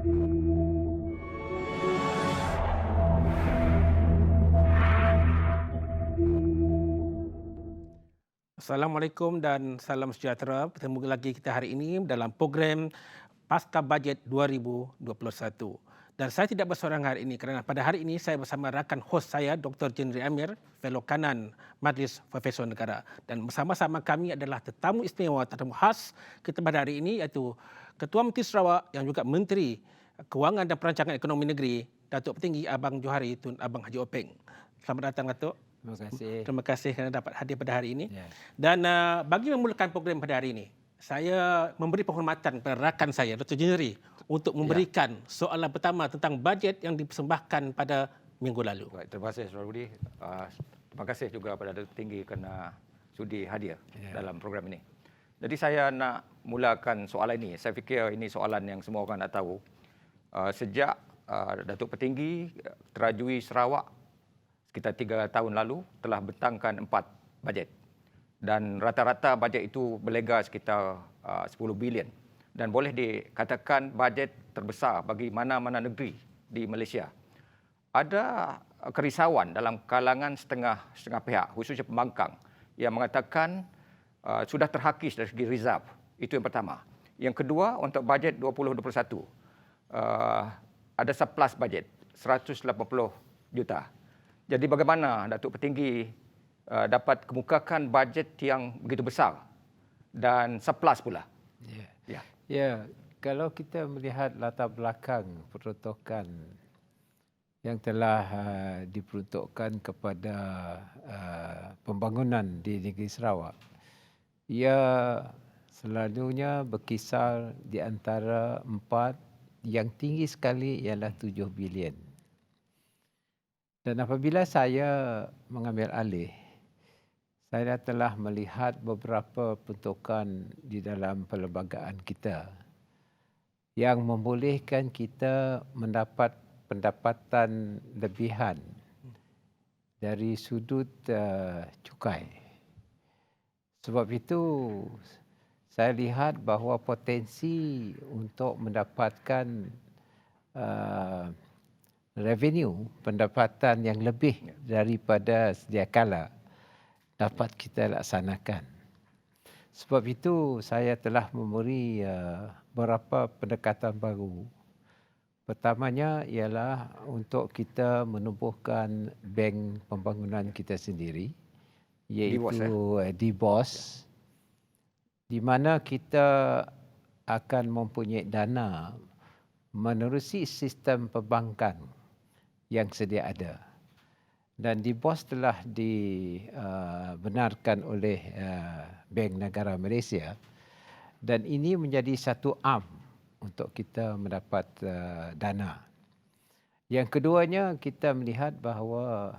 Assalamualaikum dan salam sejahtera. Bertemu lagi kita hari ini dalam program Pasca Bajet 2021. Dan saya tidak berseorang hari ini kerana pada hari ini saya bersama rakan hos saya Dr. Jenri Amir, Fellow Kanan Majlis Profesor Negara. Dan bersama-sama kami adalah tetamu istimewa, tetamu khas kita pada hari ini iaitu Ketua Menteri Sarawak yang juga Menteri Kewangan dan Perancangan Ekonomi Negeri, Datuk Petinggi Abang Johari Tun Abang Haji Openg. Selamat datang, Datuk. Terima kasih. Terima kasih kerana dapat hadir pada hari ini. Ya. Dan bagi memulakan program pada hari ini, saya memberi penghormatan kepada rakan saya, Dr. Jenri, untuk memberikan soalan pertama tentang bajet yang dipersembahkan pada minggu lalu. Baik, terima kasih Saudara Budi. Terima kasih juga kepada Datuk Tinggi kerana sudi hadir dalam program ini. Jadi saya nak mulakan soalan ini. Saya fikir ini soalan yang semua orang nak tahu. Sejak Datuk Petinggi terajui Sarawak sekitar 3 tahun lalu telah bentangkan 4 bajet. Dan rata-rata bajet itu berlega sekitar 10 bilion. Dan boleh dikatakan bajet terbesar bagi mana-mana negeri di Malaysia. Ada kerisauan dalam kalangan setengah pihak, khususnya pembangkang, yang mengatakan sudah terhakis dari segi reserve. Itu yang pertama. Yang kedua, untuk bajet 2021, ada surplus bajet, 180 juta. Jadi bagaimana Datuk Petinggi dapat kemukakan bajet yang begitu besar dan surplus pula? Ya, kalau kita melihat latar belakang peruntukan yang telah diperuntukkan kepada pembangunan di negeri Sarawak, ia selalunya berkisar di antara 4, yang tinggi sekali ialah 7 bilion. Dan apabila saya mengambil alih, saya telah melihat beberapa peruntukan di dalam perlembagaan kita yang membolehkan kita mendapat pendapatan lebihan dari sudut cukai. Sebab itu, saya lihat bahawa potensi untuk mendapatkan revenue, pendapatan yang lebih daripada sedia kala dapat kita laksanakan. Sebab itu saya telah memberi beberapa pendekatan baru. Pertamanya ialah untuk kita menubuhkan bank pembangunan kita sendiri, iaitu DBOS, di mana kita akan mempunyai dana menerusi sistem perbankan yang sedia ada. Dan DBOS telah dibenarkan oleh Bank Negara Malaysia, dan ini menjadi satu arm untuk kita mendapat dana. Yang keduanya, kita melihat bahawa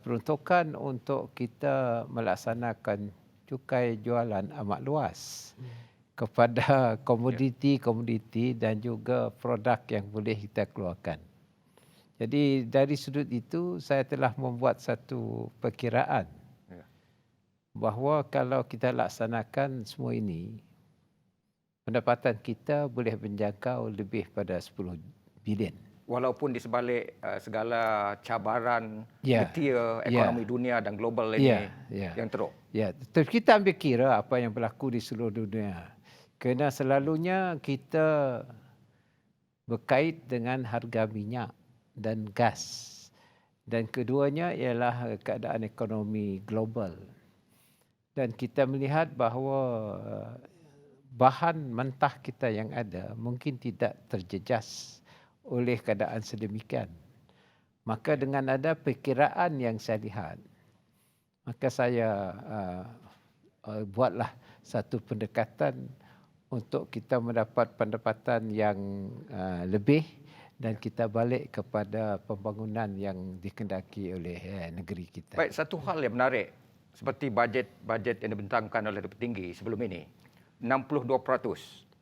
peruntukan untuk kita melaksanakan cukai jualan amat luas kepada komoditi-komoditi dan juga produk yang boleh kita keluarkan. Jadi dari sudut itu saya telah membuat satu perkiraan bahawa kalau kita laksanakan semua ini, pendapatan kita boleh menjangkau lebih pada 10 bilion. Walaupun di sebalik segala cabaran getir ekonomi dunia dan global ini yang teruk. Ya, tetapi kita ambil kira apa yang berlaku di seluruh dunia. Kerana selalunya kita berkait dengan harga minyak dan gas. Dan keduanya ialah keadaan ekonomi global. Dan kita melihat bahawa bahan mentah kita yang ada mungkin tidak terjejas oleh keadaan sedemikian. Maka dengan ada perkiraan yang saya lihat, maka saya buatlah satu pendekatan untuk kita mendapat pendapatan yang lebih dan kita balik kepada pembangunan yang dikendaki oleh negeri kita. Baik, satu hal yang menarik seperti bajet yang dibentangkan oleh Datuk Petinggi sebelum ini, 62%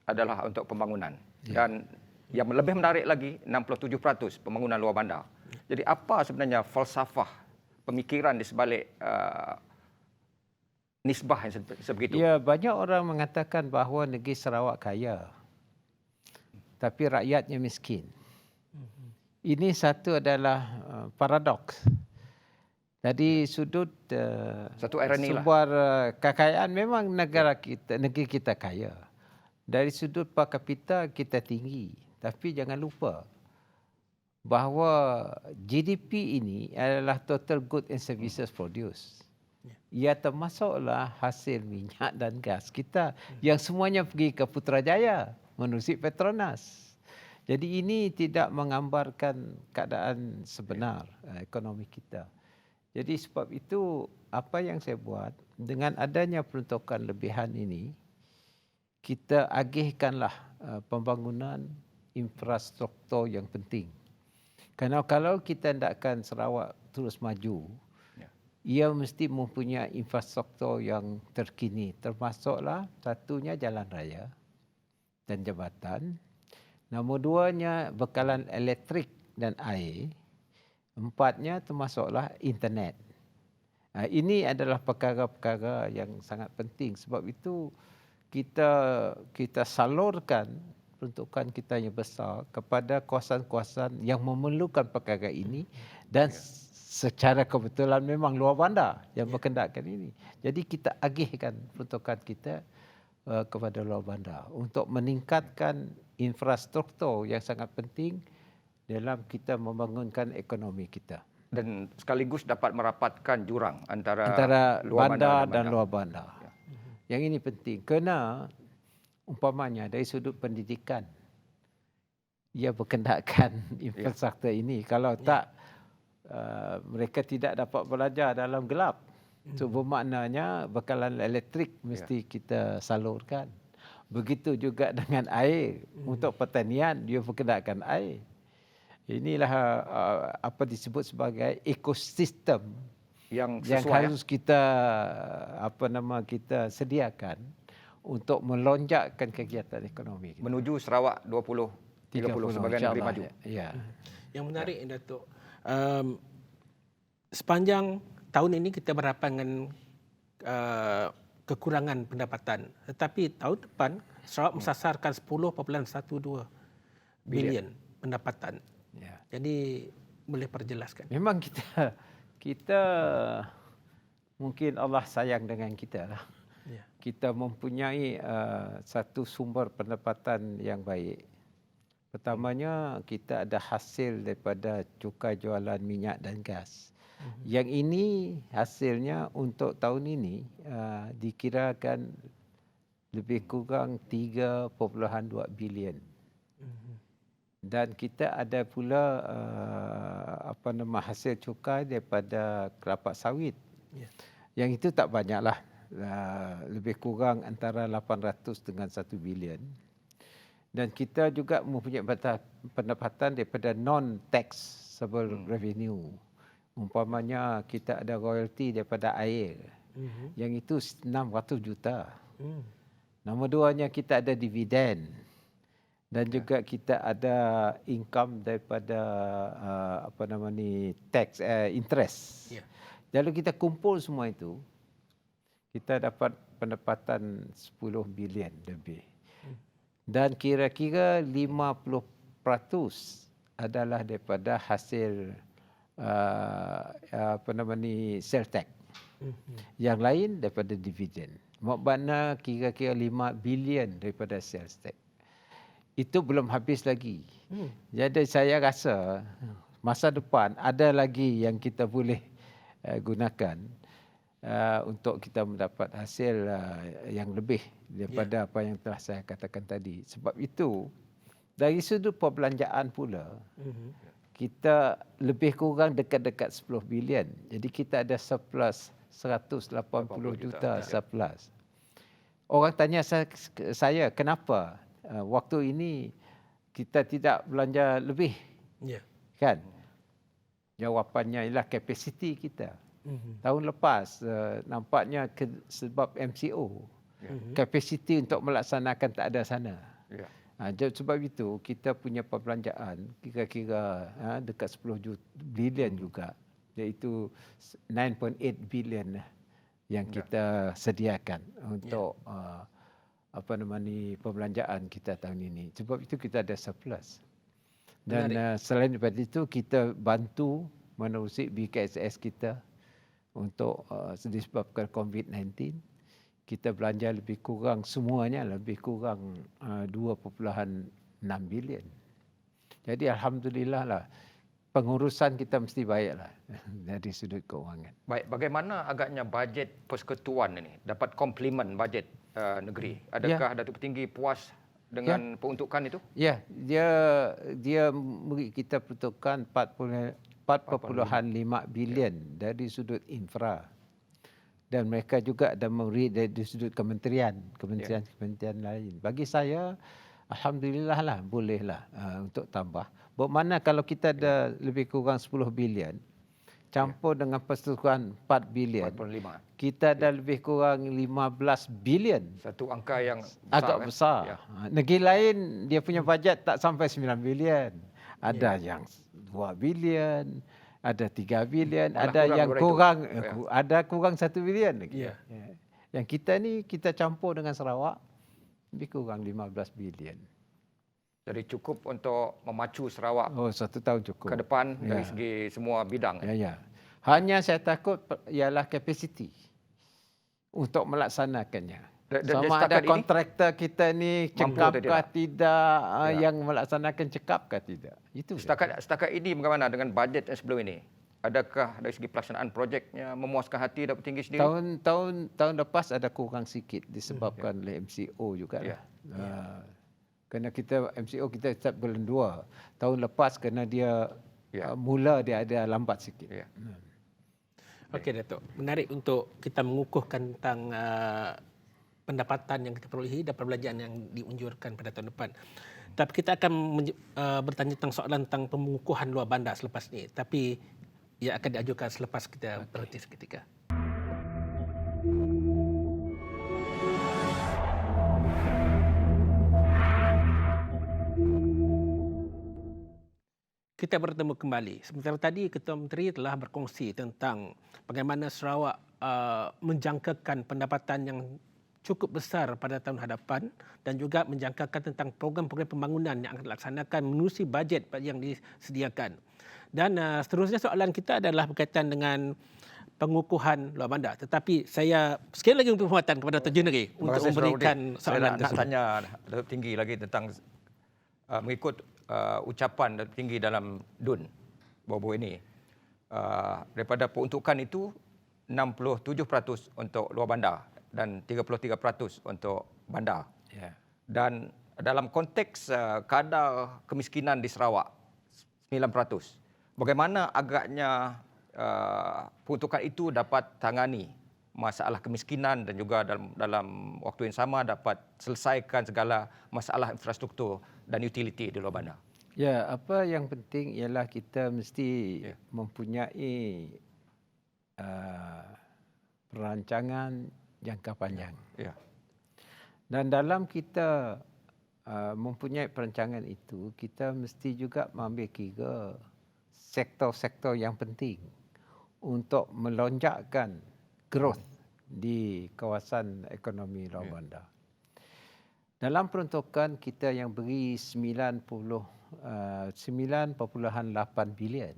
adalah untuk pembangunan. Dan yang lebih menarik lagi, 67% pembangunan luar bandar. Jadi apa sebenarnya falsafah pemikiran di sebalik nisbah yang sebegitu? Ya, banyak orang mengatakan bahawa negeri Sarawak kaya. tapi rakyatnya miskin. Ini satu adalah paradoks. Dari sudut Satu ironi lah. sumber kekayaan memang negeri kita kaya. Dari sudut per kapita kita tinggi, tapi jangan lupa bahawa GDP ini adalah total good and services produced. Ia termasuklah hasil minyak dan gas kita yang semuanya pergi ke Putrajaya menerusi Petronas. Jadi ini tidak menggambarkan keadaan sebenar ekonomi kita. Jadi sebab itu apa yang saya buat dengan adanya peruntukan lebihan ini, kita agihkanlah pembangunan infrastruktur yang penting. Kerana kalau kita hendakkan Sarawak terus maju, ia mesti mempunyai infrastruktur yang terkini, termasuklah satunya jalan raya dan jabatan. Nombor duanya bekalan elektrik dan air. Empatnya termasuklah internet. Ini adalah perkara-perkara yang sangat penting. Sebab itu kita salurkan peruntukan kita yang besar kepada kawasan-kawasan yang memerlukan perkara ini dan secara kebetulan memang luar bandar yang berkendakkan ini. Jadi kita agihkan peruntukan kita kepada luar bandar untuk meningkatkan infrastruktur yang sangat penting dalam kita membangunkan ekonomi kita. Dan sekaligus dapat merapatkan jurang antara luar bandar bandar dan luar bandar. Yang ini penting kerana umpamanya dari sudut pendidikan ia berkendakkan infrastruktur ini. Kalau tak mereka tidak dapat belajar dalam gelap. So bermaknanya bekalan elektrik mesti kita salurkan. Begitu juga dengan air. Untuk pertanian dia berkendakkan air. Inilah apa disebut sebagai ekosistem yang harus kita kita sediakan untuk melonjakkan kegiatan ekonomi kita. Menuju Sarawak 2030 sebagai negeri maju. Ya. Yang menarik Datuk, sepanjang tahun ini kita berhadapan dengan kekurangan pendapatan. Tetapi tahun depan Sarawak mensasarkan 10.12 bilion pendapatan. Ya. Jadi boleh perjelaskan. Memang kita mungkin Allah sayang dengan kita lah. Ya. Kita mempunyai satu sumber pendapatan yang baik. Pertamanya kita ada hasil daripada cukai jualan minyak dan gas. Yang ini hasilnya untuk tahun ini dikirakan lebih kurang 3.2 bilion. Dan kita ada pula hasil cukai daripada kelapa sawit. Ya. Yang itu tak banyaklah. Lebih kurang antara 800 dengan 1 bilion. Dan kita juga mempunyai pendapatan daripada non-taxable revenue. Umpamanya kita ada royalty daripada air. Yang itu 600 juta. Nombor duanya kita ada dividen. Dan juga kita ada income daripada tax interest. Ya. Lalu kita kumpul semua itu, kita dapat pendapatan 10 bilion lebih. Dan kira-kira 50% adalah daripada hasil sales tax. Yang lain daripada dividen. Maknanya kira-kira 5 bilion daripada sales tax. Itu belum habis lagi. Jadi saya rasa masa depan ada lagi yang kita boleh gunakan untuk kita mendapat hasil yang lebih daripada apa yang telah saya katakan tadi. Sebab itu dari sudut perbelanjaan pula kita lebih kurang dekat-dekat 10 bilion. Jadi kita ada surplus 180 juta surplus. Orang tanya saya kenapa waktu ini kita tidak belanja lebih. Ya. Kan? Jawapannya ialah kapasiti kita. Tahun lepas nampaknya sebab MCO. Kapasiti untuk melaksanakan tak ada sana. Sebab itu kita punya perbelanjaan kira-kira dekat 10 bilion juga. Iaitu 9.8 bilion yang kita sediakan untuk pembelanjaan kita tahun ini. Sebab itu kita ada surplus. Dan selain daripada itu, kita bantu menerusi BKSS kita untuk disebabkan COVID-19. Kita belanja lebih kurang semuanya, lebih kurang 2.6 bilion. Jadi Alhamdulillah lah, pengurusan kita mesti baiklah dari sudut keuangan. Baik, bagaimana agaknya bajet Persekutuan ini dapat komplement bajet negeri? Adakah Datuk Petinggi puas dengan peruntukan itu? Ya, dia beri kita peruntukan 4.5 bilion dari sudut infra. Dan mereka juga ada memberi dari sudut kementerian lain. Bagi saya, Alhamdulillah lah, bolehlah untuk tambah. Bermakna kalau kita ada lebih kurang 10 bilion, campur dengan persetujuan 4 bilion, 4.5. kita ada lebih kurang 15 bilion. Satu angka yang besar, agak besar. Ya. Negeri lain dia punya bajet tak sampai 9 bilion. Ada yang 2 bilion, ada 3 bilion, Malah ada yang kurang ada kurang 1 bilion lagi. Ya. Yang kita ni kita campur dengan Sarawak lebih kurang 15 bilion. Jadi cukup untuk memacu Sarawak 1 tahun cukup. ke depan dari segi semua bidang. Ya. Hanya saya takut ialah kapasiti untuk melaksanakannya. Sama ada kontraktor kita ni cekapkah tidak, yang melaksanakan cekapkah tidak. Itu setakat ini bagaimana dengan bajet yang sebelum ini? Adakah dari segi pelaksanaan projeknya memuaskan hati Datuk Tinggi sendiri? Tahun lepas ada kurang sikit disebabkan oleh MCO juga. Kerana kita MCO kita start bulan 2. Tahun lepas kerana dia mula dia ada lambat sikit. Okey Datuk, menarik untuk kita mengukuhkan tentang pendapatan yang kita perolehi dan perbelanjaan yang diunjurkan pada tahun depan. Tapi kita akan bertanya tentang soalan tentang pengukuhan luar bandar selepas ini. Tapi ia akan diajukan selepas kita berhenti seketika. Kita bertemu kembali. Sementara tadi Ketua Menteri telah berkongsi tentang bagaimana Sarawak menjangkakan pendapatan yang cukup besar pada tahun hadapan dan juga menjangkakan tentang program-program pembangunan yang akan dilaksanakan menerusi bajet yang disediakan. Dan seterusnya soalan kita adalah berkaitan dengan pengukuhan luar bandar. Tetapi saya sekali lagi memberi penghormatan kepada Datuk Jeneral untuk memberikan soalan tersebut. Saya nak tanya Datuk Tinggi lagi tentang mengikut ucapan Datuk Tinggi dalam DUN baru-baru ini. Daripada peruntukan itu 67% untuk luar bandar dan 33% untuk bandar. Dan dalam konteks kadar kemiskinan di Sarawak 9%. Bagaimana agaknya peruntukan itu dapat tangani masalah kemiskinan dan juga dalam waktu yang sama dapat selesaikan segala masalah infrastruktur dan utility di luar bandar? Ya, apa yang penting ialah kita mesti mempunyai perancangan jangka panjang. Dan dalam kita mempunyai perancangan itu, kita mesti juga mengambil kira sektor-sektor yang penting untuk melonjakkan growth di kawasan ekonomi luar bandar. Dalam peruntukan kita yang beri 9.8 bilion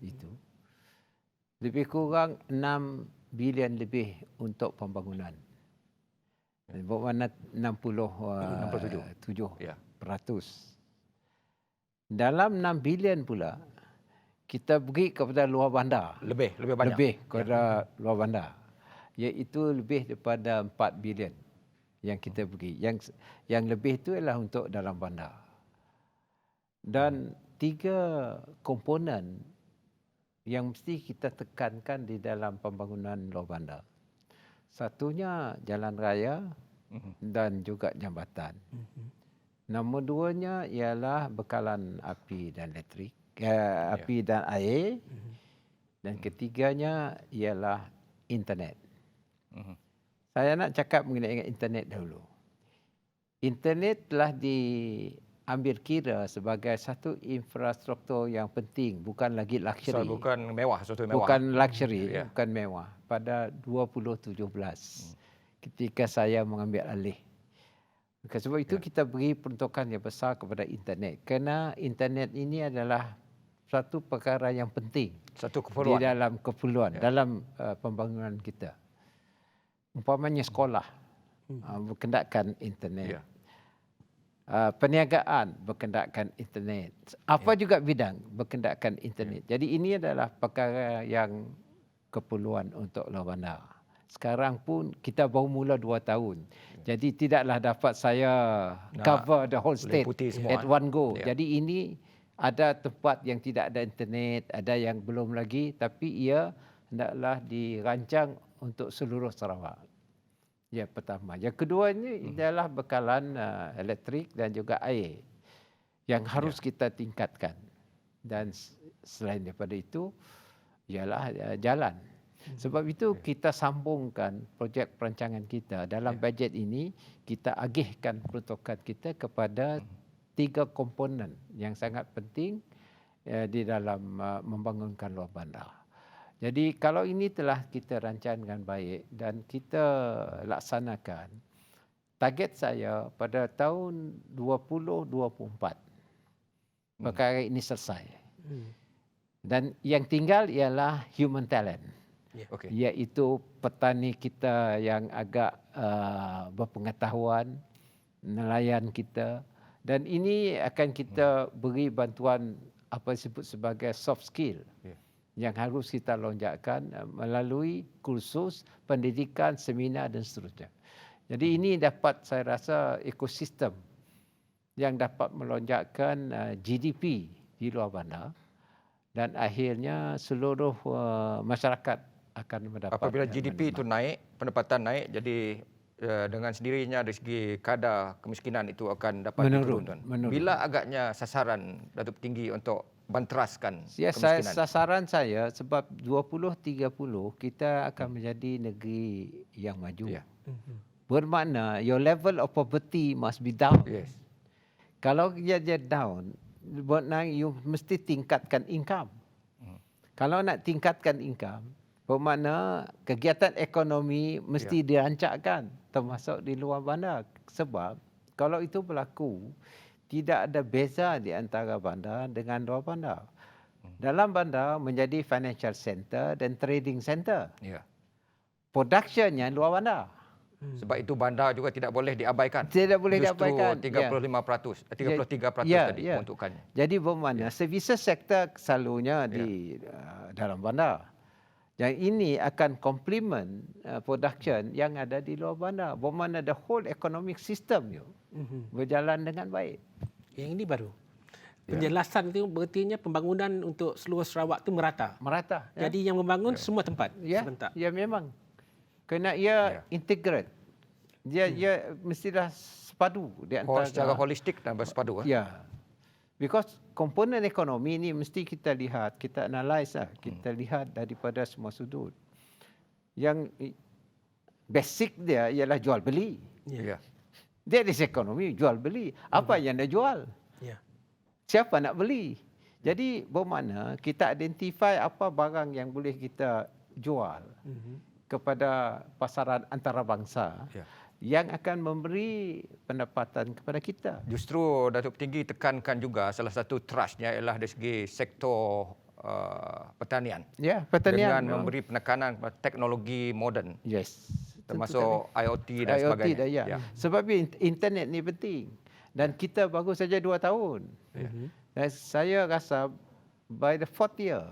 itu, lebih kurang 6 bilion lebih untuk pembangunan. Bermakna 67%. Dalam 6 bilion pula kita beri kepada luar bandar. Lebih banyak. Lebih kepada luar bandar. Iaitu lebih daripada 4 bilion yang kita beri. Yang lebih itu adalah untuk dalam bandar. Dan 3 komponen yang mesti kita tekankan di dalam pembangunan luar bandar. Satunya jalan raya dan juga jambatan. Nombor 2-nya ialah bekalan api dan elektrik. Api dan air, dan ketiganya ialah internet. Saya nak cakap mengenai internet dahulu. Internet telah diambil kira sebagai satu infrastruktur yang penting, bukan lagi luxury. Bukan mewah, sesuatu mewah. Bukan luxury, bukan mewah. Pada 2017, ketika saya mengambil alih. Sebab itu kita beri peruntukan yang besar kepada internet. Kerana internet ini adalah satu perkara yang penting Satu di keperluan. dalam keperluan, Ya. dalam pembangunan kita. Umpamanya sekolah berkendakan internet. Ya. Perniagaan berkendakan internet. Apa juga bidang berkendakan internet. Jadi ini adalah perkara yang keperluan untuk luar bandar. Sekarang pun kita baru mula 2 tahun. Jadi tidaklah dapat saya cover the whole state meliputi semua, at one go. Ya. Jadi ini ada tempat yang tidak ada internet, ada yang belum lagi, tapi ia hendaklah dirancang untuk seluruh Sarawak. Yang pertama. Yang kedua ini adalah bekalan elektrik dan juga air yang harus kita tingkatkan. Dan selain daripada itu ialah jalan. Sebab itu kita sambungkan projek perancangan kita. Dalam bajet ini kita agihkan peruntukan kita kepada 3 komponen yang sangat penting di dalam membangunkan luar bandar. Jadi kalau ini telah kita rancang dengan baik dan kita laksanakan, target saya pada tahun 2024 perkara ini selesai. Dan yang tinggal ialah human talent. Okey. Iaitu petani kita yang agak berpengetahuan, nelayan kita, dan ini akan kita beri bantuan apa disebut sebagai soft skill yang harus kita lonjakkan melalui kursus, pendidikan, seminar dan seterusnya. Jadi ini dapat saya rasa ekosistem yang dapat melonjakkan GDP di luar bandar dan akhirnya seluruh masyarakat akan mendapat. Apabila GDP itu naik, pendapatan naik, jadi dengan sendirinya dari segi kadar kemiskinan itu akan dapat diturunkan. Bila agaknya sasaran Datuk Tinggi untuk banteraskan kemiskinan? Sasaran saya sebab 2030 kita akan menjadi negeri yang maju. Bermakna your level of poverty must be down. Kalau dia down, bermakna you mesti tingkatkan income. Kalau nak tingkatkan income, bermakna kegiatan ekonomi mesti dirancangkan termasuk di luar bandar. Sebab kalau itu berlaku, tidak ada beza di antara bandar dengan luar bandar. Dalam bandar menjadi financial center dan trading center. Productionnya luar bandar. Sebab itu bandar juga tidak boleh diabaikan. Tidak boleh diabaikan. Justru 33% tadi peruntukannya. Jadi bermakna services sector selalunya di dalam bandar. Yang ini akan complement production yang ada di luar bandar. Bermakna the whole economic system berjalan dengan baik. Yang ini baru. Penjelasan itu berartinya pembangunan untuk seluruh Sarawak itu merata. Merata. Jadi yang membangun semua tempat sebentar. Ya memang. Kerana ia integrate. Dia mestilah sepadu di antara. Secara holistik dan bersepadu. Ya. Because komponen ekonomi ini mesti kita lihat, kita analyse lah. Kita lihat daripada semua sudut. Yang basic dia ialah jual beli. That is ekonomi, jual beli. Apa yang dia jual? Siapa nak beli? Jadi bermakna kita identify apa barang yang boleh kita jual kepada pasaran antarabangsa. Yang akan memberi pendapatan kepada kita. Justru Datuk Tinggi tekankan juga salah satu trustnya ialah dari segi sektor pertanian. Pertanian. Dengan memberi penekanan kepada teknologi moden. Termasuk IoT dan sebagainya. Sebab internet ni penting. Dan kita baru saja 2 tahun. Dan saya rasa by the 4th year,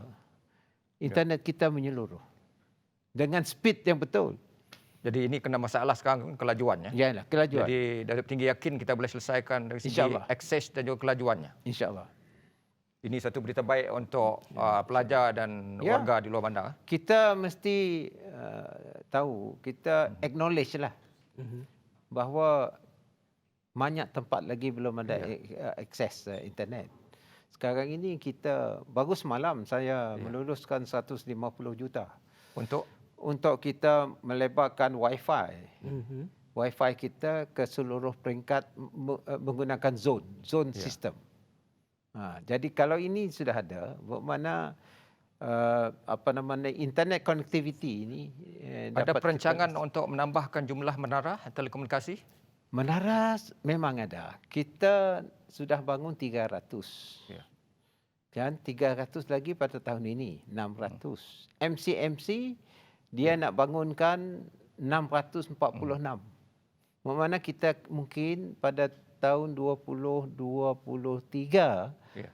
internet kita menyeluruh. Dengan speed yang betul. Jadi ini kena masalah sekarang kelajuannya. Yalah, kelajuan. Jadi Datuk Tinggi yakin kita boleh selesaikan dari segi akses dan juga kelajuannya. InsyaAllah. Ini satu berita baik untuk pelajar dan warga di luar bandar. Kita mesti tahu, kita acknowledge lah bahawa banyak tempat lagi belum ada akses internet. Sekarang ini kita, baru semalam saya meluluskan 150 juta. Untuk kita melebarkan Wi-Fi. Wi-Fi kita ke seluruh peringkat menggunakan zone system. Jadi kalau ini sudah ada, bermakna internet connectivity ini ada perancangan untuk menambahkan jumlah menara telekomunikasi? Menara memang ada. Kita sudah bangun 300. Ya. Dan 300 lagi pada tahun ini, 600. MCMC dia nak bangunkan 646. Bermakna kita mungkin pada tahun 2023 Ya.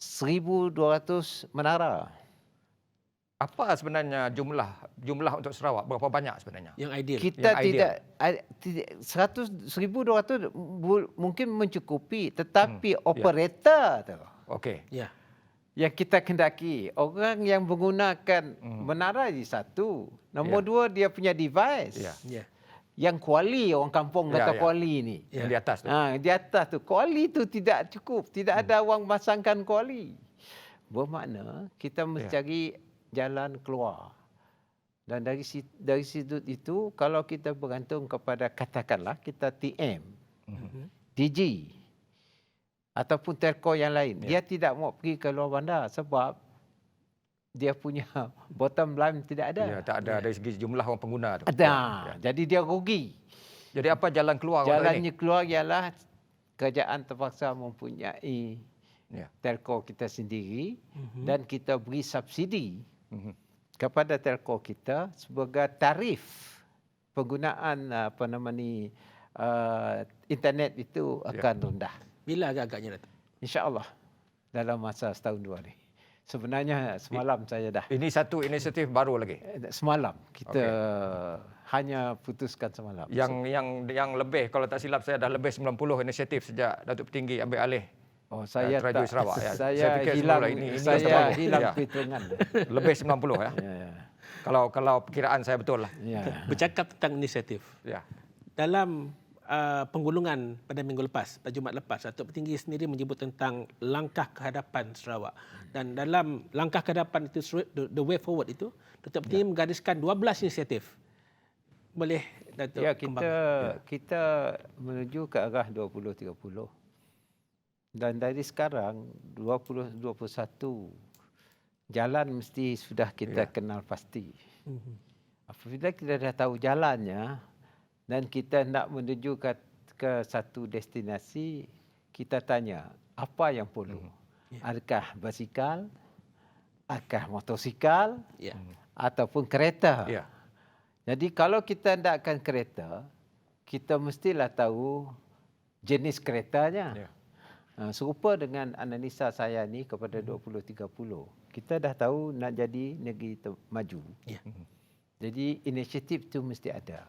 1,200 menara. Apa sebenarnya jumlah untuk Sarawak? Berapa banyak sebenarnya? Yang ideal. Kita Yang ideal. tidak 1,200 mungkin mencukupi, tetapi Ya. operator tu Okey. Ya. yang kita kendaki, orang yang menggunakan menara di satu, nombor Ya. dua dia punya device. Ya. Ya. Yang kuali, orang kampung Ya, kata ya. kuali ni. Yang di atas tu. Di atas tu kuali tu tidak cukup, tidak ada orang masangkan kuali. Bermakna kita mesti cari jalan keluar. Dan dari situ itu kalau kita bergantung kepada katakanlah kita TM, DG ataupun telco yang lain, dia tidak mau pergi ke luar bandar sebab dia punya bottom line tidak ada. Ya, tak ada dari segi jumlah orang pengguna tu. Ada. Ya. Jadi dia rugi. Jadi apa jalan keluar untuk ini? Jalannya keluar ialah kerajaan terpaksa mempunyai Ya. telco kita sendiri dan kita beri subsidi Mhm. kepada telco kita sebagai tarif penggunaan internet itu akan rendah. Bila agak-agaknya, Datuk? InsyaAllah dalam masa setahun dua ni. Sebenarnya semalam saya dah. Ini satu inisiatif baru lagi. Semalam kita hanya putuskan semalam. Yang lebih, kalau tak silap saya dah lebih 90 inisiatif sejak Datuk Petinggi ambil alih Saya Trajui tak, Sarawak. Ya. saya fikir hilang, semula ini saya semuanya. hilang Ya. perhitungan. Lebih 90 ya. Ya. Kalau perkiraan saya betul lah. Ya. Bercakap tentang inisiatif. Ya. Dalam penggulungan pada minggu lepas, pada Jumaat lepas, Datuk Petinggi sendiri menyebut tentang langkah kehadapan Sarawak. Dan dalam langkah kehadapan itu, the way forward itu, Datuk Petinggi menggariskan 12 inisiatif. Boleh Datuk Ya, kembang? kita menuju ke arah 2030. Dan dari sekarang 2021 jalan mesti sudah kita kenal pasti. Apabila kita dah tahu jalannya dan kita nak menuju ke satu destinasi, kita tanya apa yang perlu. Adakah basikal, adakah motosikal, Ya. ataupun kereta. Ya. Jadi kalau kita hendakkan kereta, kita mestilah tahu jenis keretanya. Ya. Serupa dengan analisa saya ni kepada 2030. Kita dah tahu nak jadi negeri maju. Ya. Jadi inisiatif tu mesti ada.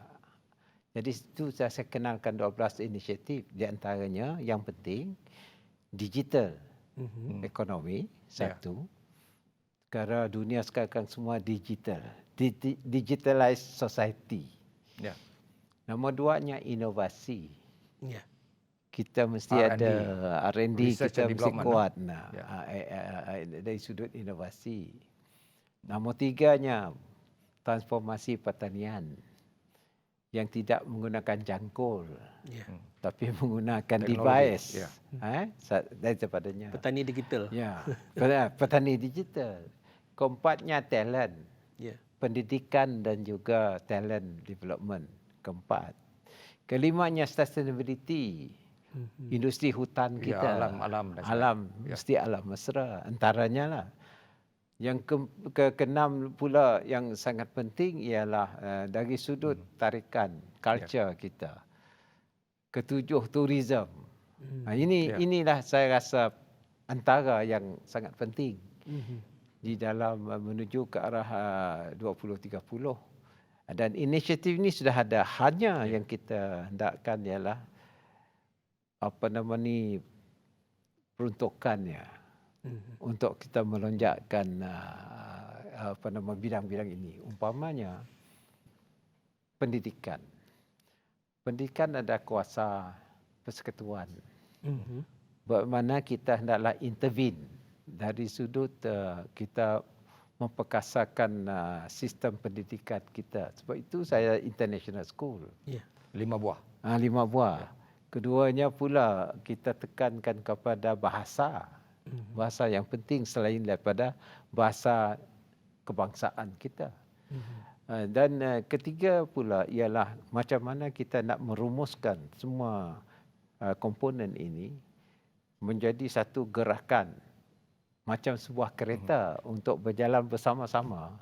Jadi itu saya kenalkan 12 inisiatif. Di antaranya yang penting digital ekonomi satu. Kerana dunia sekarang semua digital. Digitalized society. Ya. Nombor duanya inovasi. Ya. Kita mesti R&D. ada R&D, Research kita and mesti development, kuat dari sudut inovasi. Nombor tiganya transformasi pertanian yang tidak menggunakan jangkul Ya. tapi menggunakan Teknologi, device ya. daripadanya. Petani digital. Ya, petani digital. Keempatnya talent, Ya. pendidikan dan juga talent development. Keempat. Kelimanya sustainability. Industri hutan Ya, kita. alam dan Alam, sebagainya. mesti alam mesra. Antaranya lah. Yang keenam pula yang sangat penting ialah dari sudut tarikan, culture kita. Ketujuh, tourism. Inilah saya rasa antara yang sangat penting di dalam menuju ke arah 2030. Dan inisiatif ini sudah ada. Hanya yang kita hendakkan ialah peruntukannya untuk kita melonjakkan bidang-bidang ini. Umpamanya pendidikan. Pendidikan ada kuasa persekutuan. Bagaimana kita hendaklah intervene dari sudut kita memperkasakan sistem pendidikan kita. Sebab itu saya international school. Ya. 5 buah. 5 buah. Keduanya pula kita tekankan kepada bahasa. Bahasa yang penting selain daripada bahasa kebangsaan kita. Dan ketiga pula ialah macam mana kita nak merumuskan semua komponen ini menjadi satu gerakan macam sebuah kereta untuk berjalan bersama-sama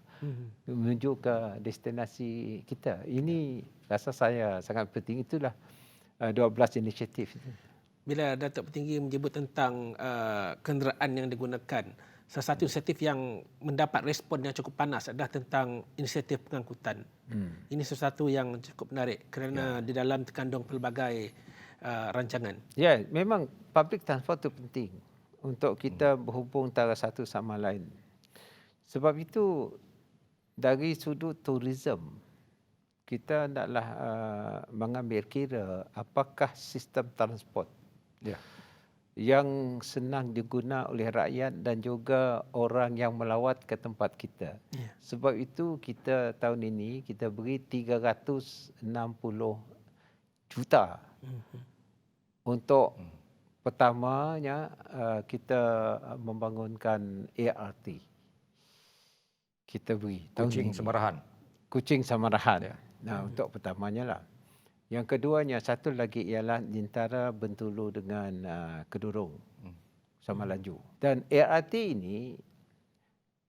menuju ke destinasi kita. Ini rasa saya sangat penting. Itulah 12 inisiatif itu. Bila Datuk Petinggi menyebut tentang kenderaan yang digunakan, salah satu inisiatif yang mendapat respon yang cukup panas adalah tentang inisiatif pengangkutan. Ini sesuatu yang cukup menarik kerana di dalam terkandung pelbagai rancangan. Ya, memang public transport itu penting untuk kita berhubung antara satu sama lain. Sebab itu dari sudut tourism, kita hendaklah mengambil kira apakah sistem transport yang senang diguna oleh rakyat dan juga orang yang melawat ke tempat kita. Sebab itu kita tahun ini kita beri 360 juta untuk pertamanya kita membangunkan ART. Kita beri Kuching Semarahan. Kuching Semarahan. Untuk pertamanya lah. Yang keduanya, satu lagi ialah antara Bentulu dengan Kedurung sama laju. Dan ART ini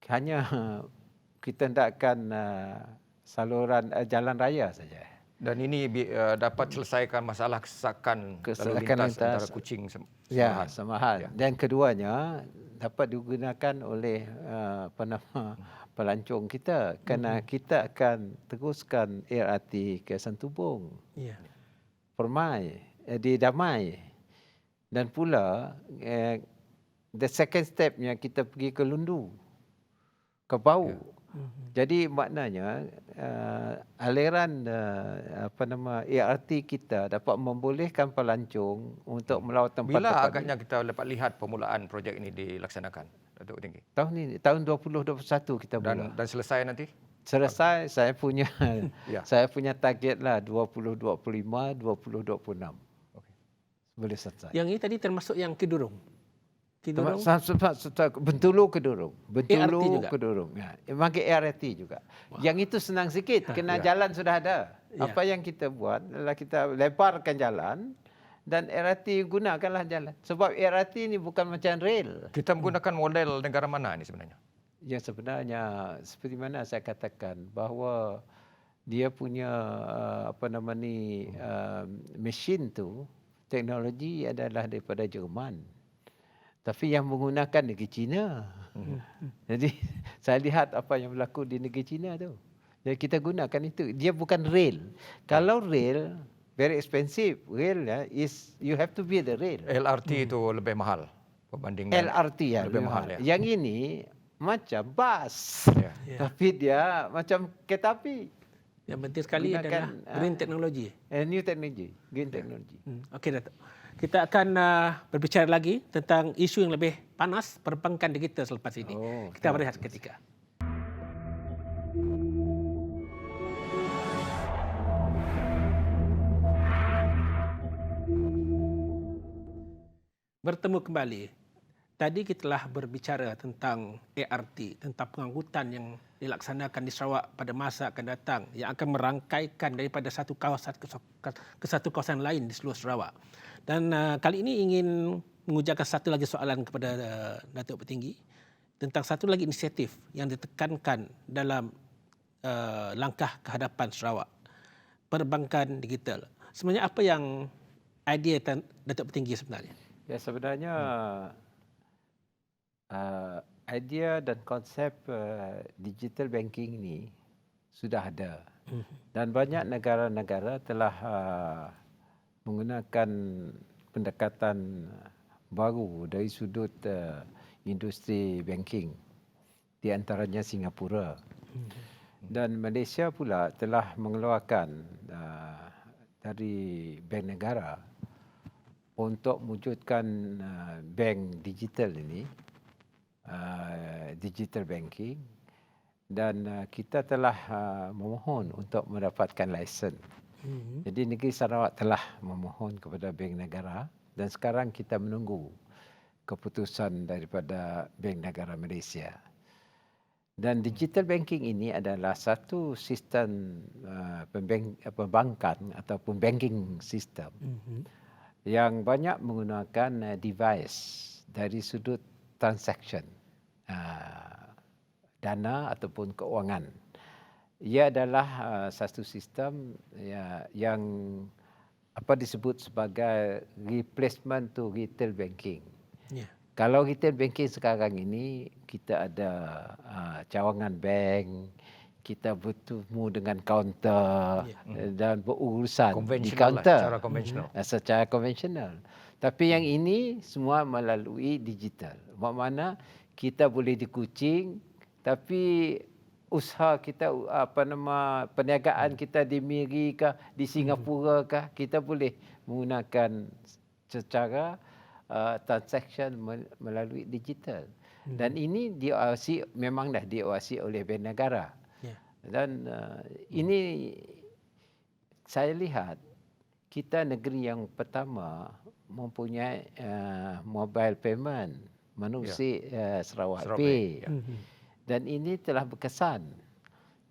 hanya kita hendakkan saluran jalan raya saja. Dan ini dapat selesaikan masalah kesesakan lalu lintas antara Kuching Semarahan. Semarahan. Dan keduanya dapat digunakan oleh pelancong kita kerana kita akan teruskan ART ke Santubong, Permai, di Damai, dan pula the second stepnya kita pergi ke Lundu, ke Bau. Jadi maknanya aliran ART kita dapat membolehkan pelancong untuk melawat tempat-tempat. Bila agaknya kita dapat lihat permulaan projek ini dilaksanakan, Datuk Tinggi? Tahun ini, tahun 2021 kita mula. Dan selesai nanti? Selesai, saya punya saya punya target lah 2025, 2026. Boleh selesai. Yang ini tadi termasuk yang Kedurung. Bentulu Kedurung. Bentulu juga? Kedurung. Pakai ART juga. Yang itu senang sikit, kena jalan sudah ada. Apa yang kita buat adalah kita lebarkan jalan dan ART gunakanlah jalan. Sebab ART ini bukan macam rail. Kita menggunakan model negara mana ini sebenarnya? Yang sebenarnya seperti mana saya katakan bahawa dia punya mesin tu, teknologi adalah daripada Jerman. Tapi yang menggunakan negeri China. Jadi saya lihat apa yang berlaku di negeri China tu. Jadi kita gunakan itu. Dia bukan rail. Kalau rail very expensive. Rail is you have to be the rail. LRT itu lebih mahal berbandingkan LRT lebih mahal. Yang ini macam bus. Tapi dia macam kereta api. Yang penting sekali adalah green technology. New technology, green technology. Okey, Datuk. Kita akan berbicara lagi tentang isu yang lebih panas perbankan digital selepas ini. Kita berehat seketika. Bertemu kembali. Tadi kita telah berbicara tentang ART, tentang pengangkutan yang dilaksanakan di Sarawak pada masa akan datang yang akan merangkaikan daripada satu kawasan ke satu kawasan lain di seluruh Sarawak. Dan kali ini ingin mengujarkan satu lagi soalan kepada Datuk Petinggi tentang satu lagi inisiatif yang ditekankan dalam langkah kehadapan Sarawak, perbankan digital. Sebenarnya apa yang idea Datuk Petinggi sebenarnya? Ya, sebenarnya idea dan konsep digital banking ini sudah ada. Dan banyak negara-negara telah menggunakan pendekatan baru dari sudut industri banking, di antaranya Singapura. Dan Malaysia pula telah mengeluarkan dari bank negara untuk mewujudkan bank digital ini, digital banking, dan kita telah memohon untuk mendapatkan lesen. Jadi negeri Sarawak telah memohon kepada bank negara dan sekarang kita menunggu keputusan daripada Bank Negara Malaysia. Dan digital banking ini adalah satu sistem perbankan ataupun banking system yang banyak menggunakan device dari sudut transaction, dana ataupun keuangan. Ia adalah satu sistem yang disebut sebagai replacement to retail banking. Ya. Kalau retail banking sekarang ini kita ada cawangan bank, kita bertemu dengan kaunter dan berurusan di kaunter secara konvensional. secara konvensional. Tapi yang ini semua melalui digital. Maknanya kita boleh di Kuching, tapi usaha kita perniagaan kita di Miri kah, di Singapura kah, kita boleh menggunakan secara transaction melalui digital. Dan ini memang dah diawasi oleh bank negara. Ya. Dan ini saya lihat kita negeri yang pertama mempunyai mobile payment menerusi Sarawak Pay. Ya. Dan ini telah berkesan.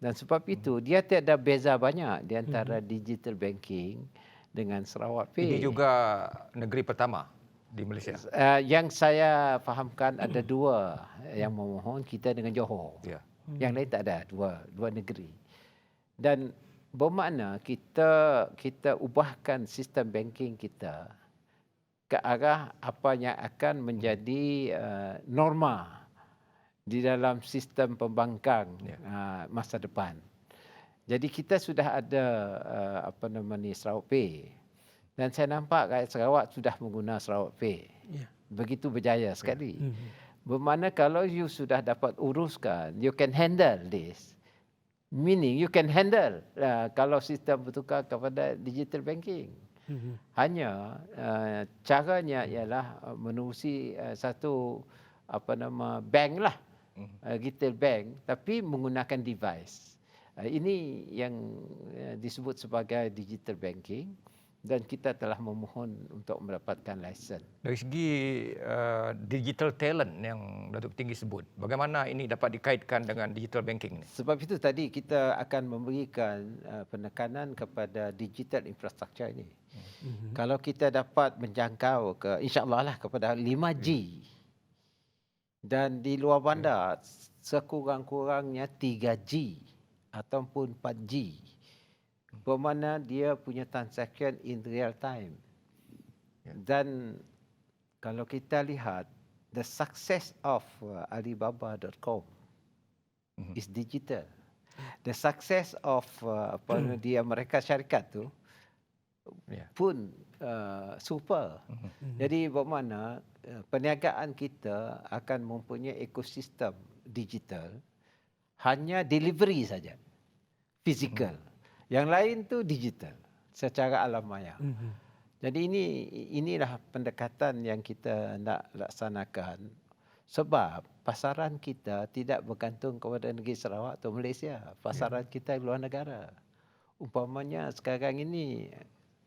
Dan sebab itu dia tiada beza banyak di antara digital banking dengan Sarawak Pay. Ini juga negeri pertama di Malaysia. Yang saya fahamkan ada dua yang memohon, kita dengan Johor. Ya. Yang lain tak ada, dua negeri. Dan bermakna kita ubahkan sistem banking kita ke arah apa yang akan menjadi norma di dalam sistem pembankang masa depan. Jadi kita sudah ada Sarawak Pay. Dan saya nampak rakyat Sarawak sudah menggunakan Sarawak Pay. Ya. Begitu berjaya sekali. Bermakna kalau you sudah dapat uruskan, you can handle this. Meaning you can handle kalau sistem bertukar kepada digital banking. Hanya caranya ialah menerusi satu bank lah, retail bank, tapi menggunakan device. Ini yang disebut sebagai digital banking. Dan kita telah memohon untuk mendapatkan lesen. Dari segi digital talent yang Datuk Tinggi sebut, bagaimana ini dapat dikaitkan dengan digital banking ini? Sebab itu tadi kita akan memberikan penekanan kepada digital infrastructure ini. Kalau kita dapat menjangkau insya-Allah lah kepada 5G. Dan di luar bandar sekurang-kurangnya 3G ataupun 4G. Bermakna dia punya transaction in real time. Dan kalau kita lihat the success of Alibaba.com is digital. The success of mereka syarikat tu pun super. Jadi bermakna perniagaan kita akan mempunyai ekosistem digital, hanya delivery saja, physical. Yang lain tu digital secara alam maya. Jadi inilah pendekatan yang kita nak laksanakan, sebab pasaran kita tidak bergantung kepada negeri Sarawak atau Malaysia. Pasaran kita luar negara. Umpamanya sekarang ini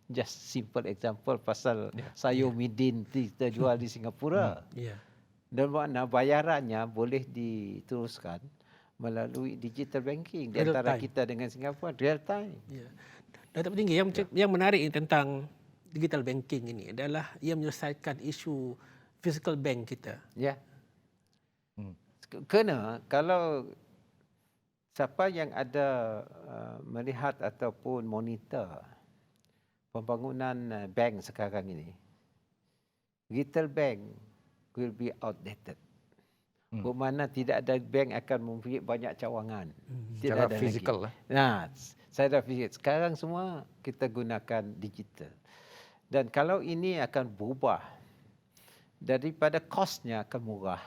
just simple example pasal sayur midin kita jual di Singapura. Dan makna bayarannya boleh diteruskan melalui digital banking di antara kita dengan Singapura real time. Ya. Datuk Tinggi, yang menarik tentang digital banking ini adalah ia menyelesaikan isu physical bank kita. Ya. Kerana kalau siapa yang ada melihat ataupun monitor pembangunan bank sekarang ini, retail bank will be outdated. Bermakna tidak ada bank akan mempunyai banyak cawangan. Tidak Secara ada fizikal lagi. Nah, saya dah fikir sekarang semua kita gunakan digital. Dan kalau ini akan berubah, daripada kosnya akan murah.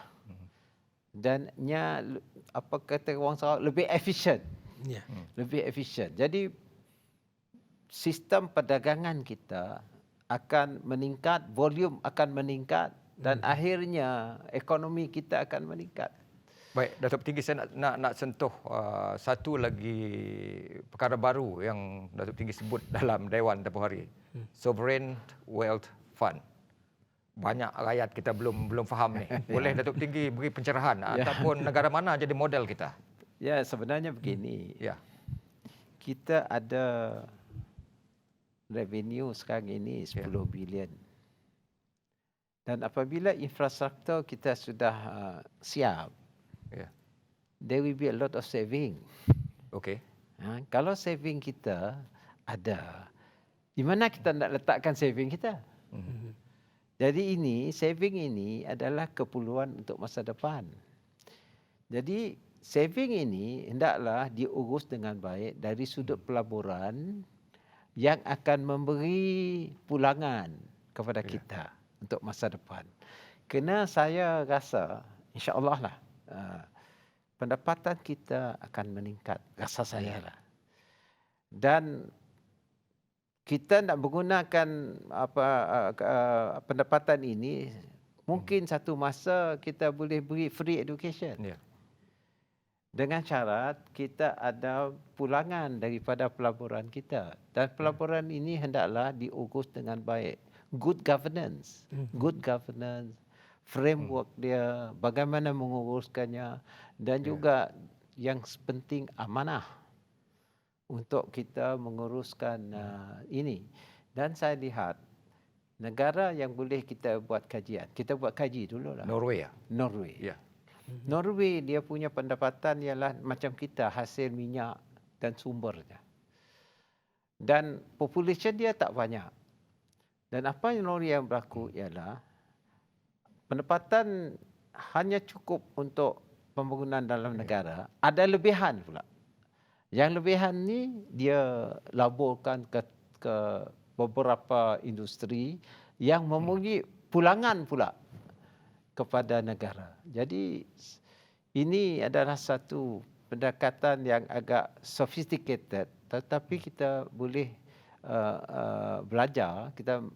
Dan orang Sarawak lebih efisien. Lebih efisien. Jadi sistem perdagangan kita akan meningkat, volume akan meningkat. Dan akhirnya ekonomi kita akan meningkat. Baik, Datuk Tinggi, saya nak sentuh satu lagi perkara baru yang Datuk Tinggi sebut dalam Dewan tempoh hari. Sovereign Wealth Fund. banyak rakyat kita belum faham ni. Boleh Datuk Tinggi beri pencerahan ataupun negara mana jadi model kita? Ya, sebenarnya begini. Ya. Kita ada revenue sekarang ini 10 bilion. Dan apabila infrastruktur kita sudah siap, there will be a lot of saving. Okey. Kalau saving kita ada, di mana kita nak letakkan saving kita? Jadi saving ini adalah keperluan untuk masa depan. Jadi saving ini hendaklah diurus dengan baik dari sudut pelaburan yang akan memberi pulangan kepada kita untuk masa depan. Kerana saya rasa insya-Allah lah pendapatan kita akan meningkat, rasa saya lah. Dan kita nak menggunakan pendapatan ini, mungkin satu masa kita boleh beri free education. Dengan syarat kita ada pulangan daripada pelaburan kita. Dan pelaburan ini hendaklah diurus dengan baik. Good governance. Good governance, framework dia, bagaimana menguruskannya, dan juga yang penting amanah untuk kita menguruskan ini. Dan saya lihat negara yang boleh kita buat kajian. Kita buat kaji dululah. Norway ya? Norway. Ya. Norway dia punya pendapatan ialah macam kita, hasil minyak dan sumbernya. Dan population dia tak banyak. Dan apa yang Norway yang berlaku ialah pendapatan hanya cukup untuk pembangunan dalam negara, ada lebihan pula. Yang lebihan ni dia laburkan ke beberapa industri yang memberi pulangan pula kepada negara. Jadi ini adalah satu pendekatan yang agak sophisticated, tetapi kita boleh belajar, kita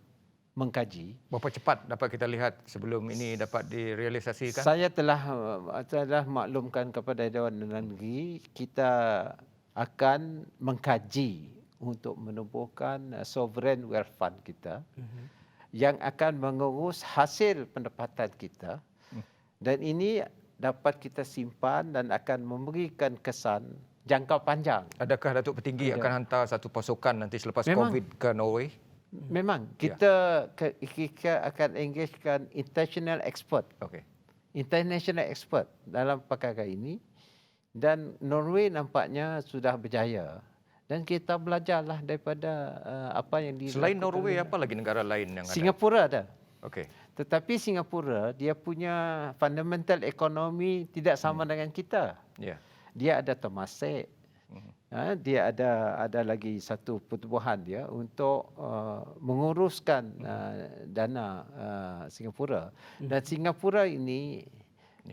mengkaji. Berapa cepat dapat kita lihat sebelum ini dapat direalisasikan? Saya telah maklumkan kepada Dewan Undangan Negeri, kita akan mengkaji untuk menubuhkan sovereign wealth fund kita yang akan mengurus hasil pendapatan kita, dan ini dapat kita simpan dan akan memberikan kesan jangka panjang. Adakah Datuk Petinggi akan hantar satu pasukan nanti selepas COVID ke Norway? Memang kita akan engagekan international expert. International expert dalam perkara ini, dan Norway nampaknya sudah berjaya. Dan kita belajarlah daripada apa yang dilakukan. Selain Norway, apa lagi negara lain yang ada? Singapura ada. Okey. Tetapi Singapura dia punya fundamental ekonomi tidak sama dengan kita. Dia ada Temasek. Dia ada lagi satu pertubuhan dia untuk menguruskan dana Singapura. Dan Singapura ini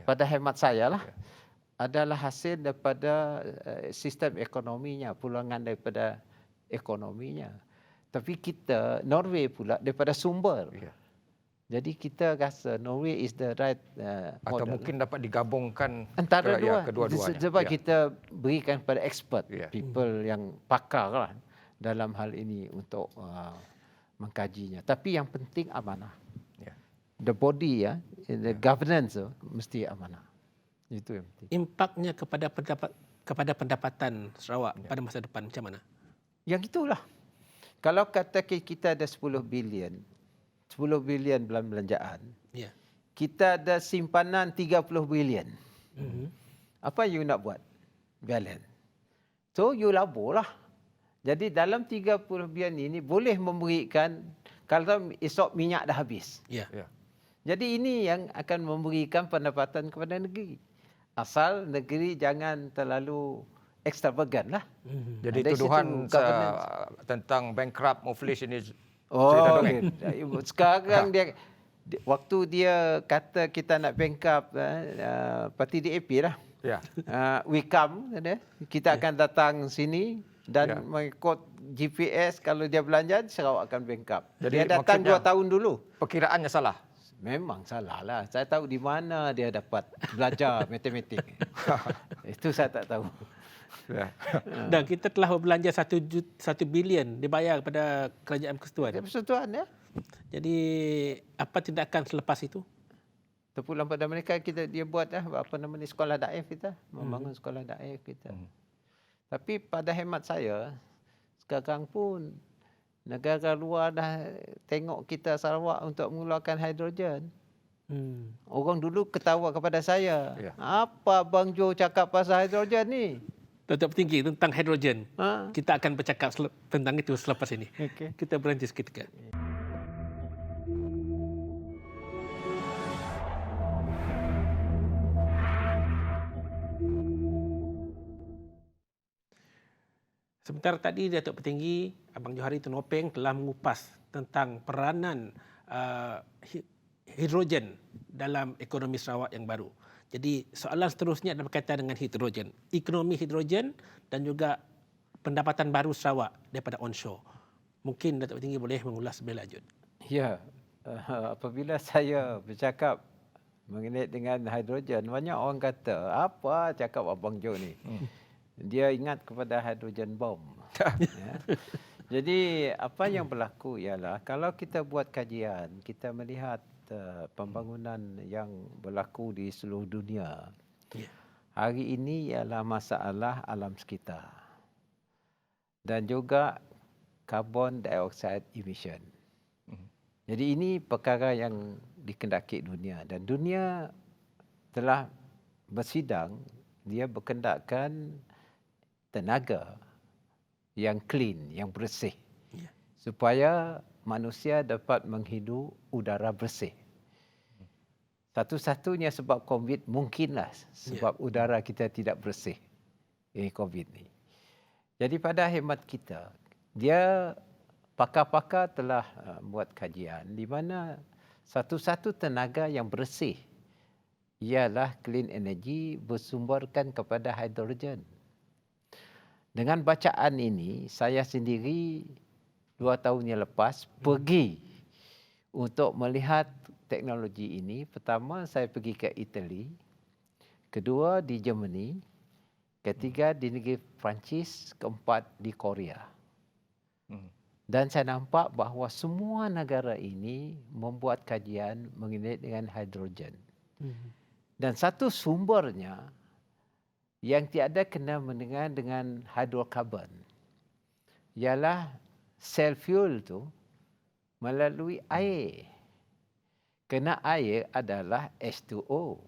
pada hemat saya lah adalah hasil daripada sistem ekonominya, pulangan daripada ekonominya. Tapi kita, Norway pula daripada sumber. Jadi kita rasa Norway is the right atau model. mungkin dapat digabungkan antara kedua-duanya. Sebab kita berikan pada expert, people yang pakar lah dalam hal ini untuk mengkajinya. Tapi yang penting amanah. The body the governance mesti amanah. Itu yang penting. Impaknya kepada pendapatan Sarawak pada masa depan macam mana? Yang itulah. Kalau kata kita ada 10 bilion dalam belanjaan, kita ada simpanan 30 bilion. Apa you nak buat? Balance. So you laburlah. Jadi dalam 30 bilion ini boleh memberikan kalau esok minyak dah habis. Jadi ini yang akan memberikan pendapatan kepada negeri. Asal negeri jangan terlalu extravagant lah. Jadi tuduhan tentang bankrupt Muflis ini sekarang dia waktu dia kata kita nak bankrupt parti DAP lah. We come, kita akan datang sini dan mengikut GPS, kalau dia belanja Sarawak akan bankrupt. Dia datang 2 tahun dulu. Perkiraannya salah. Memang salah lah. Saya tahu di mana dia dapat belajar matematik. Itu saya tak tahu. Dan kita telah berbelanja 1 bilion dibayar kepada Kerajaan Persekutuan. Persekutuan Jadi apa tindakan selepas itu? Terpulang pada mereka, dia buat apa nama ni, sekolah daif kita, membangun sekolah daif kita. Tapi pada hemat saya, sekarang pun negara luar dah tengok kita Sarawak untuk mengeluarkan hidrogen. Orang dulu ketawa kepada saya. Ya. Apa Bang Jo cakap pasal hidrogen ni? Tuan-Tuan Petinggi, tentang hidrogen. Ha? Kita akan bercakap tentang itu selepas ini. Okey. Kita berhenti seketika. Sementara tadi Datuk Petinggi Abang Johari Tunopeng telah mengupas tentang peranan hidrogen dalam ekonomi Sarawak yang baru. Jadi soalan seterusnya adalah berkaitan dengan hidrogen, ekonomi hidrogen dan juga pendapatan baru Sarawak daripada onshore. Mungkin Datuk Petinggi boleh mengulas lebih lanjut. Ya, apabila saya bercakap mengenai dengan hidrogen, banyak orang kata, apa cakap Abang Jo ni? Dia ingat kepada hidrogen bom. Ya. Jadi apa yang berlaku ialah kalau kita buat kajian, kita melihat pembangunan yang berlaku di seluruh dunia. Ya. Hari ini ialah masalah alam sekitar. Dan juga carbon dioxide emission. Jadi ini perkara yang dikendaki dunia, dan dunia telah bersidang, dia berkendakkan tenaga yang clean, yang bersih, supaya manusia dapat menghirup udara bersih. Satu-satunya sebab COVID mungkinlah sebab udara kita tidak bersih. COVID ni. Jadi pada hemat kita, dia pakar-pakar telah buat kajian di mana satu-satu tenaga yang bersih ialah clean energy bersumberkan kepada hidrogen. Dengan bacaan ini, saya sendiri 2 tahun yang lepas pergi untuk melihat teknologi ini. Pertama, saya pergi ke Itali. Kedua, di Germany. Ketiga, di negeri Perancis. Keempat, di Korea. Dan saya nampak bahawa semua negara ini membuat kajian mengenai dengan hidrogen. Dan satu sumbernya yang tiada kena mendengar dengan hidrokarbon ialah sel fuel tu melalui air. Kerana air adalah H2O.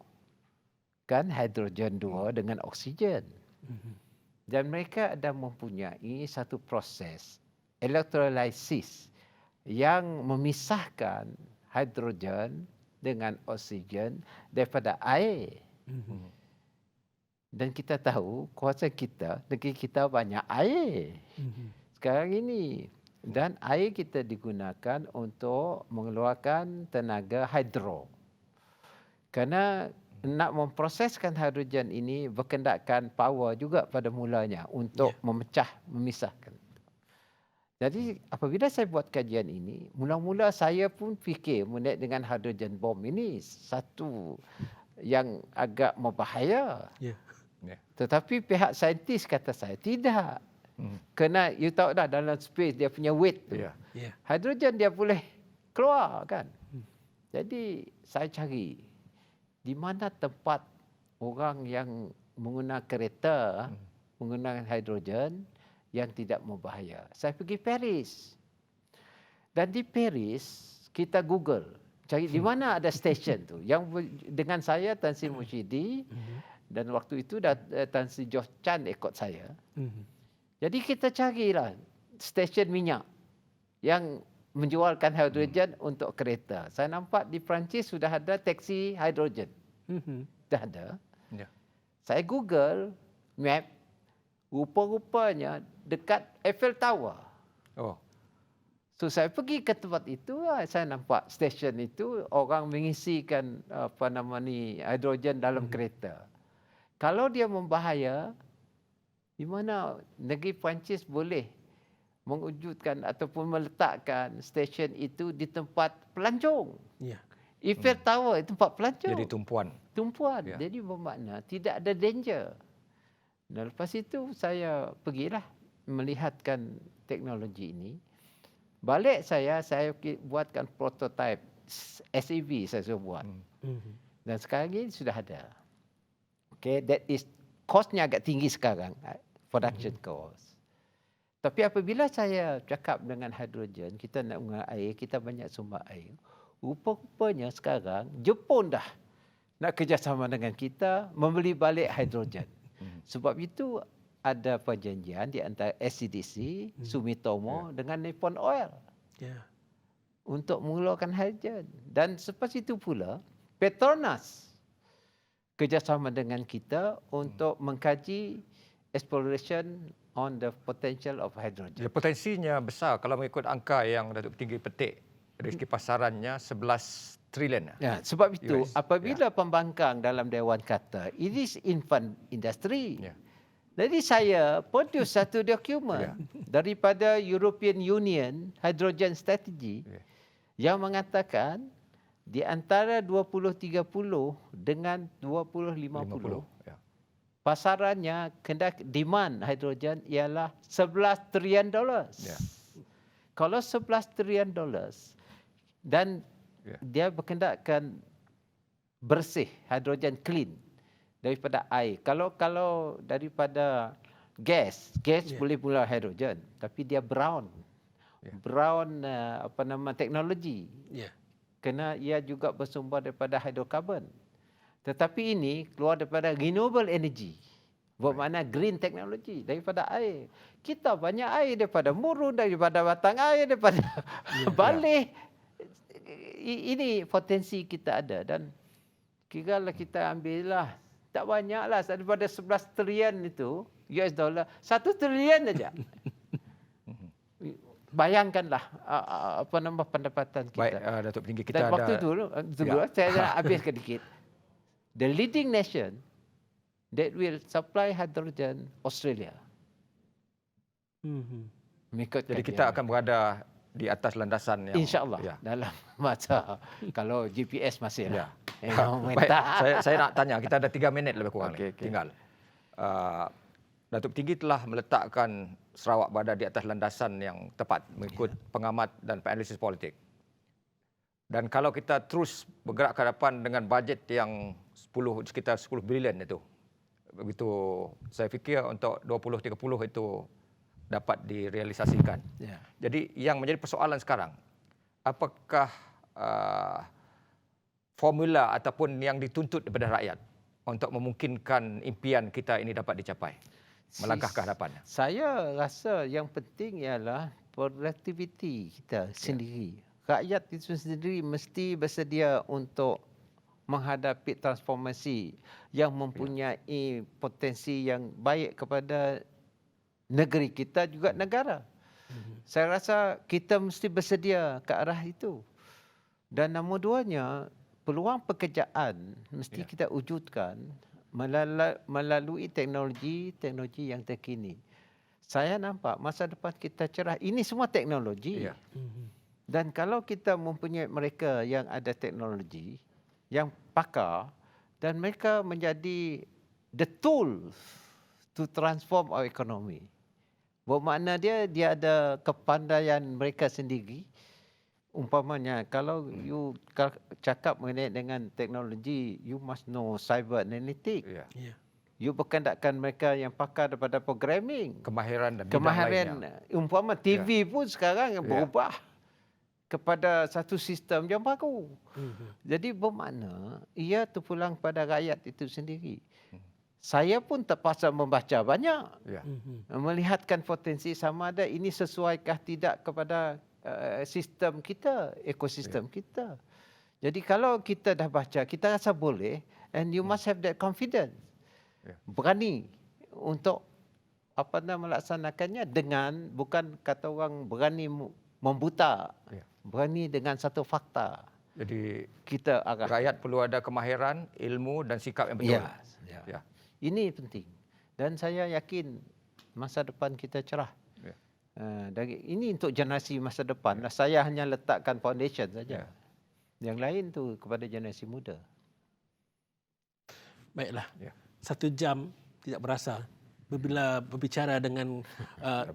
Kan hidrogen 2 dengan oksigen. Dan mereka ada mempunyai satu proses elektrolisis yang memisahkan hidrogen dengan oksigen daripada air. Dan kita tahu kuasa kita, negeri kita banyak air sekarang ini. Dan air kita digunakan untuk mengeluarkan tenaga hidro. Kerana nak memproseskan hidrogen ini berkendakkan power juga pada mulanya untuk memecah, memisahkan. Jadi apabila saya buat kajian ini, mula-mula saya pun fikir mengenai dengan hidrogen bom ini satu yang agak membahaya. Tetapi pihak saintis kata saya, tidak. Kerana you tahu dah dalam space dia punya weight tu. Hidrogen dia boleh keluar kan. Jadi saya cari di mana tempat orang yang menggunakan kereta menggunakan hidrogen yang tidak membahaya. Saya pergi Paris. Dan di Paris kita Google cari di mana ada stesen tu. Yang dengan saya Tan Sri Musyidi dan waktu itu Tan Sri George Chan ikut saya. Jadi kita carilah stesen minyak yang menjualkan hidrogen untuk kereta. Saya nampak di Perancis sudah ada taksi hidrogen. Dah ada. Saya Google map, rupa-rupanya dekat Eiffel Tower. So saya pergi ke tempat itu, saya nampak stesen itu orang mengisikan hidrogen dalam kereta. Kalau dia membahaya, di mana negeri Perancis boleh mewujudkan ataupun meletakkan stesen itu di tempat pelancong. Eiffel Tower itu tempat pelancong. Jadi tumpuan. Jadi bermakna tidak ada danger. Dan lepas itu saya pergilah melihatkan teknologi ini. Balik saya buatkan prototype SEV saya sudah buat. Dan sekarang ini sudah ada. Okay, that is cost-nya agak tinggi sekarang, production cost. Tapi apabila saya cakap dengan hidrogen, kita nak guna air, kita banyak sumber air. Rupa-rupanya sekarang Jepun dah nak kerjasama dengan kita membeli balik hidrogen. Sebab itu ada perjanjian di antara SCDC, Sumitomo dengan Nippon Oil untuk mengeluarkan hidrogen. Dan selepas itu pula Petronas kerjasama dengan kita untuk mengkaji exploration on the potential of hydrogen. Jadi potensinya besar kalau mengikut angka yang Datuk Tinggi petik dari segi pasarannya 11 trilion. Ya, sebab itu US, apabila pembangkang dalam Dewan kata, it is infant industry. Ya. Jadi saya produce satu dokumen daripada European Union Hydrogen Strategy yang mengatakan di antara 2030 dengan 2050 pasarannya demand hidrogen ialah 11 trilion dollars. Kalau 11 trilion dollars dan dia berkendakkan bersih, hidrogen clean daripada air. Kalau daripada gas boleh pula hidrogen, tapi dia brown. Brown teknologi. Kerana ia juga bersumber daripada hidrokarbon. Tetapi ini keluar daripada renewable energy. Bermakna green technology daripada air. Kita banyak air daripada murun, daripada batang air, daripada balih. Ini potensi kita ada dan kira kita ambillah tak banyaklah daripada 11 trilion itu US dollar, 1 trilion saja. Bayangkanlah pendapatan kita. Baik, Datuk Tinggi, kita dan ada... waktu dulu, saya nak habiskan sedikit. The leading nation that will supply hydrogen, Australia. Jadi kita akan berada di atas landasan yang... InsyaAllah. Dalam masa, kalau GPS masih lah. Baik, saya nak tanya, kita ada 3 minit lebih kurang tinggal. Datuk Tinggi telah meletakkan Sarawak berada di atas landasan yang tepat mengikut pengamat dan penalisis politik. Dan kalau kita terus bergerak ke depan dengan bajet yang sekitar 10 bilion itu, begitu saya fikir untuk 2030 itu dapat direalisasikan. Jadi yang menjadi persoalan sekarang, apakah formula ataupun yang dituntut daripada rakyat untuk memungkinkan impian kita ini dapat dicapai? Melangkah ke hadapan. Saya rasa yang penting ialah produktiviti kita sendiri. Rakyat itu sendiri mesti bersedia untuk menghadapi transformasi yang mempunyai potensi yang baik kepada negeri kita juga negara. Saya rasa kita mesti bersedia ke arah itu. Dan nombor duanya, peluang pekerjaan mesti kita wujudkan melalui teknologi yang terkini. Saya nampak masa depan kita cerah. Ini semua teknologi. Dan kalau kita mempunyai mereka yang ada teknologi, yang pakar, dan mereka menjadi the tool to transform our economy. Bermakna dia ada kepandaian mereka sendiri. Umpamanya, kalau you cakap mengenai dengan teknologi, you must know cyber analytics. You berkendakkan mereka yang pakar daripada programming. Kemahiran dan bidang lainnya. Umpama TV pun sekarang berubah kepada satu sistem yang baru. Jadi bermakna, ia terpulang pada rakyat itu sendiri. Saya pun terpaksa membaca banyak. Melihatkan potensi sama ada ini sesuaikah tidak kepada sistem kita, ekosistem kita. Jadi kalau kita dah baca, kita rasa boleh, and you must have that confidence. Berani untuk melaksanakannya dengan, bukan kata orang berani membuta, berani dengan satu fakta. Jadi kita rakyat perlu ada kemahiran, ilmu dan sikap yang betul. Ini penting. Dan saya yakin masa depan kita cerah. Ini untuk generasi masa depan. Saya hanya letakkan foundation saja. Yang lain tu kepada generasi muda. Baiklah. 1 jam tidak berasa bila berbicara dengan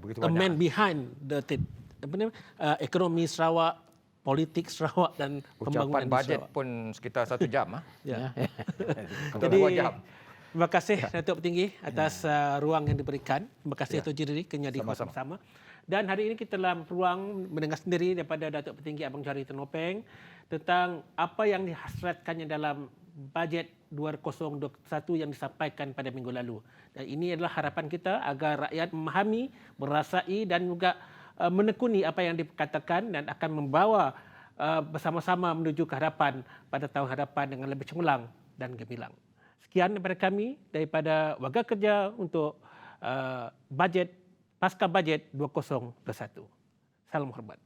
the man behind the ekonomi Sarawak, politik Sarawak dan pembangunan Ucapan di bajet Sarawak. pun sekitar 1 jam. Ya. Untuk Jadi 2 jam. terima kasih Datuk Petinggi atas ruang yang diberikan. Terima kasih Datuk Jiri kerana di Sama-sama. bersama. Dan hari ini kita dalam ruang mendengar sendiri daripada Datuk Petinggi Abang Jari Tenopeng tentang apa yang dihasratkannya dalam bajet 2021 yang disampaikan pada minggu lalu. Dan ini adalah harapan kita agar rakyat memahami, merasai dan juga menekuni apa yang dikatakan dan akan membawa bersama-sama menuju ke hadapan pada tahun hadapan dengan lebih cemerlang dan gemilang. Sekian daripada kami, daripada Warga Kerja untuk bajet Pasca Bajet 2021. Salam hormat.